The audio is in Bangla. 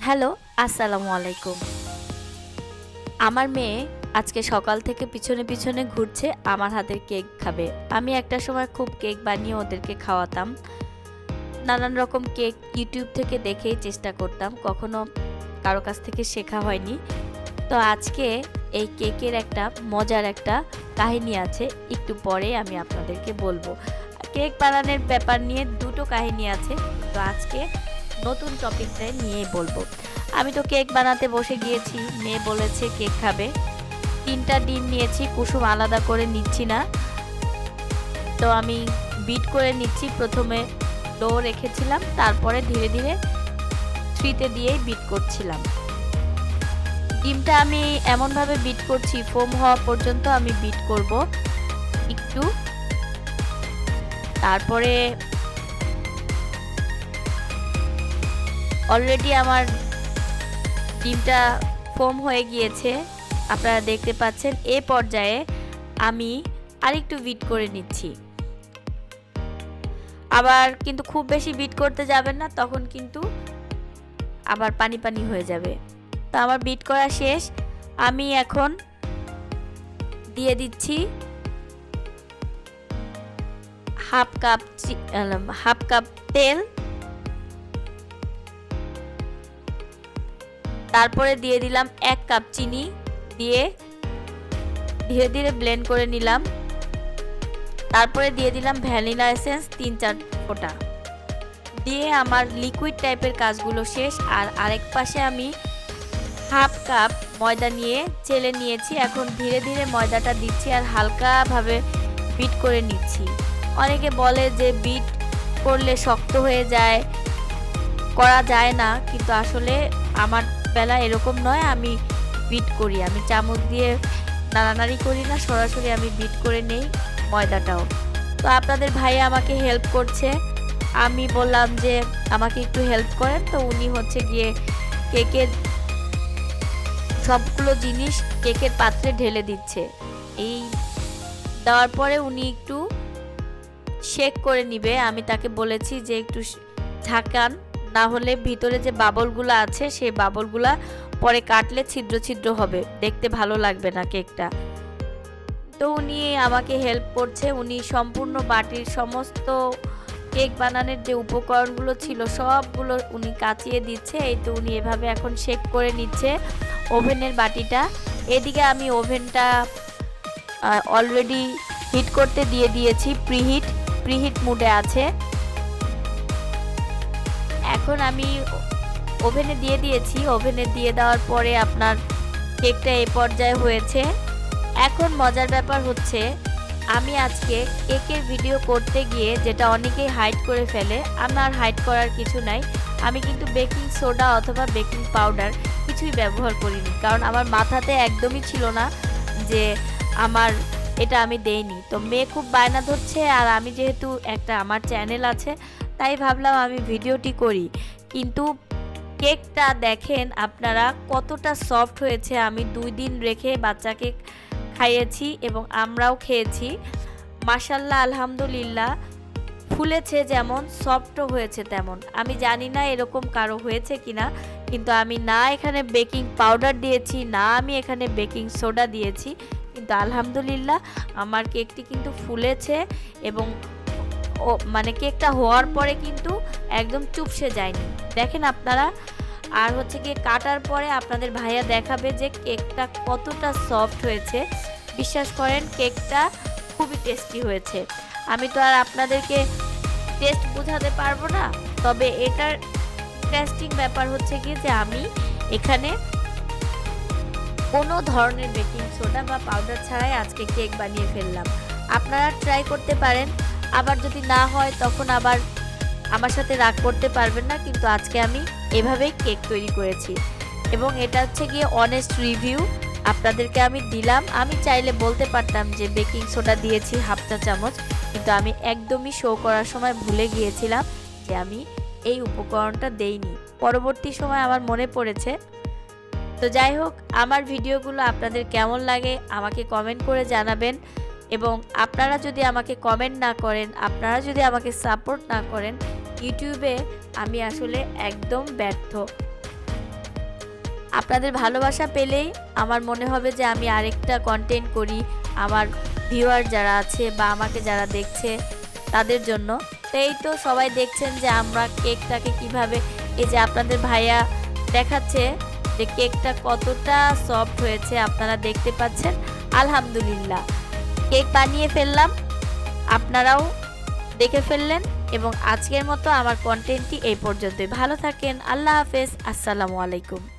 হ্যালো, আসসালামু আলাইকুম। আমার মেয়ে আজকে সকাল থেকে পিছনে পিছনে ঘুরছে আমার হাতের কেক খাবে। আমি একটা সময় খুব কেক বানিয়ে ওদেরকে খাওয়াতাম। নানান রকম কেক ইউটিউব থেকে দেখেই চেষ্টা করতাম, কখনো কারো কাছ থেকে শেখা হয়নি। তো আজকে এই কেকের একটা মজার একটা কাহিনী আছে, একটু পরে আমি আপনাদেরকে বলবো। কেক বানানোর ব্যাপার নিয়ে দুটো কাহিনী আছে, তো আজকে নতুন টপিকটা নিয়েই বলবো। আমি তো কেক বানাতে বসে গিয়েছি, মেয়ে বলেছে কেক খাবে। 3টা ডিম নিয়েছি, কুসুম আলাদা করে নিচ্ছি না। তো আমি বিট করে নিচ্ছি, প্রথমে লো রেখেছিলাম, তারপরে ধীরে ধীরে 3তে দিয়েই বিট করছিলাম। ডিমটা আমি এমনভাবে বিট করছি, ফোম হওয়া পর্যন্ত আমি বিট করব একটু। তারপরে অলরেডি আমার ডিমটা ফোম হয়ে গিয়েছে, আপনারা দেখতে পাচ্ছেন। এই পর্যায়ে আমি আরেকটু বিট করে নিচ্ছি। আবার কিন্তু খুব বেশি বিট করতে যাবেন না, তখন কিন্তু আবার পানি পানি হয়ে যাবে। তো আমার বিট করা শেষ। আমি এখন দিয়ে দিচ্ছি হাফ কাপ তেল, তারপরে দিয়ে দিলাম 1 কাপ চিনি, দিয়ে ধীরে ধীরে ব্লেন্ড করে নিলাম। তারপরে দিয়ে দিলাম ভ্যানিলা এসেন্স 3-4 ফোঁটা, দিয়ে আমার লিকুইড টাইপের কাজগুলো শেষ। আর আরেক পাশে আমি হাফ কাপ ময়দা নিয়ে চেলে নিয়েছি। এখন ধীরে ধীরে ময়দাটা দিচ্ছি আর হালকাভাবে বিট করে নিচ্ছি। অনেকে বলে যে বিট করলে শক্ত হয়ে যায়, করা যায় না, কিন্তু আসলে আমার বেলা এরকম নয়। আমি বিট করি, আমি চামচ দিয়ে নাড়ানাড়ি করি না, সরাসরি আমি বিট করে নেই ময়দাটাও। তো আপনাদের ভাই আমাকে হেল্প করছে, আমি বললাম যে আমাকে একটু হেল্প করেন। তো উনি হচ্ছে গিয়ে কেকের সবগুলো জিনিস কেকের পাত্রে ঢেলে দিচ্ছে। এই দেওয়ার পরে উনি একটু শেক করে নিবে। আমি তাকে বলেছি যে একটু ঝাঁকান, না হলে ভিতরে যে বাবলগুলো আছে সেই বাবলগুলা পরে কাটলে ছিদ্র ছিদ্র হবে, দেখতে ভালো লাগবে না কেকটা। তো উনি আমাকে হেল্প করছে। উনি সম্পূর্ণ বাটির সমস্ত কেক বানানোর যে উপকরণগুলো ছিল সবগুলো উনি কাচিয়ে দিচ্ছে। এই তো উনি এভাবে এখন শেক করে নিচ্ছে ওভেনের বাটিটা। এদিকে আমি ওভেনটা অলরেডি হিট করতে দিয়ে দিয়েছি, প্রিহিট মুডে আছে। এখন আমি ওভেনে দিয়ে দিয়েছি। ওভেনে দিয়ে দেওয়ার পরে আপনার কেকটা এই পর্যায়ে হয়েছে। এখন মজার ব্যাপার হচ্ছে, আমি আজকে কেকের ভিডিও করতে গিয়ে যেটা অনেকেই হাইড করে ফেলে, আমার হাইড করার কিছু নাই। আমি কিন্তু বেকিং সোডা অথবা বেকিং পাউডার কিছুই ব্যবহার করিনি, কারণ আমার মাথাতে একদমই ছিল না যে এটা আমি দেইনি। তো মেয়ে খুব বায়না ধরছে, আর আমি যেহেতু আমার চ্যানেল আছে, তাই ভাবলাম আমি ভিডিওটি করি। কিন্তু কেকটা দেখেন আপনারা কতটা সফট হয়েছে। আমি 2 দিন রেখে বাচ্চাকে খাইয়েছি এবং আমরাও খেয়েছি। মাশাআল্লাহ, আলহামদুলিল্লাহ, ফুলেছে যেমন সফটও হয়েছে তেমন। আমি জানি না এরকম কারো হয়েছে কিনা, কিন্তু আমি না এখানে বেকিং পাউডার দিয়েছি, না আমি এখানে বেকিং সোডা দিয়েছি, কিন্তু আলহামদুলিল্লাহ আমার কেকটি কিন্তু ফুলেছে এবং মানে কেকটা হওয়ার পরে কিন্তু একদম চুপসে যায়নি, দেখেন আপনারা। আর হচ্ছে গিয়ে কাটার পরে আপনাদের ভাইয়া দেখাবে যে কেকটা কতটা সফট হয়েছে। বিশ্বাস করেন, কেকটা খুবই টেস্টি হয়েছে। আমি তো আর আপনাদেরকে টেস্ট বোঝাতে পারবো না, তবে এটার টেস্টিং ব্যাপার হচ্ছে গিয়ে যে আমি এখানে কোনো ধরনের বেকিং সোডা বা পাউডার ছাড়াই আজকে কেক বানিয়ে ফেললাম। আপনারা ট্রাই করতে পারেন, আবার যদি না হয় তখন আবার আমার সাথে রাগ করতে পারবেন না। কিন্তু আজকে আমি এভাবেই কেক তৈরি করেছি এবং এটা হচ্ছে গিয়ে অনেস্ট রিভিউ আপনাদেরকে আমি দিলাম। আমি চাইলে বলতে পারতাম যে বেকিং সোডা দিয়েছি হাফ চা চামচ, কিন্তু আমি একদমই শো করার সময় ভুলে গিয়েছিলাম যে আমি এই উপকরণটা দেইনি। পরবর্তী সময় আমার মনে পড়েছে। তো যাই হোক, আমার ভিডিওগুলো আপনাদের কেমন লাগে আমাকে কমেন্ট করে জানাবেন। এবং আপনারা যদি আমাকে কমেন্ট না করেন, আপনারা যদি আমাকে সাপোর্ট না করেন, ইউটিউবে আমি আসলে একদম ব্যর্থ। আপনাদের ভালোবাসা পেলেই আমার মনে হবে যে আমি আরেকটা কন্টেন্ট করি আমার ভিউয়ার যারা আছে বা আমাকে যারা দেখছে তাদের জন্য। তো এই তো সবাই দেখছেন যে আমরা কেকটাকে কিভাবে, এই যে আপনাদের ভাইয়া দেখাচ্ছে যে কেকটা কতটা সফট হয়েছে, আপনারা দেখতে পাচ্ছেন। আলহামদুলিল্লাহ কেক বানিয়ে ফেললাম, আপনারাও দেখে ফেললেন। এবং আজকের মতো আমার কন্টেন্টটি এই পর্যন্তই। ভালো থাকেন, আল্লাহ হাফেজ, আসসালামু আলাইকুম।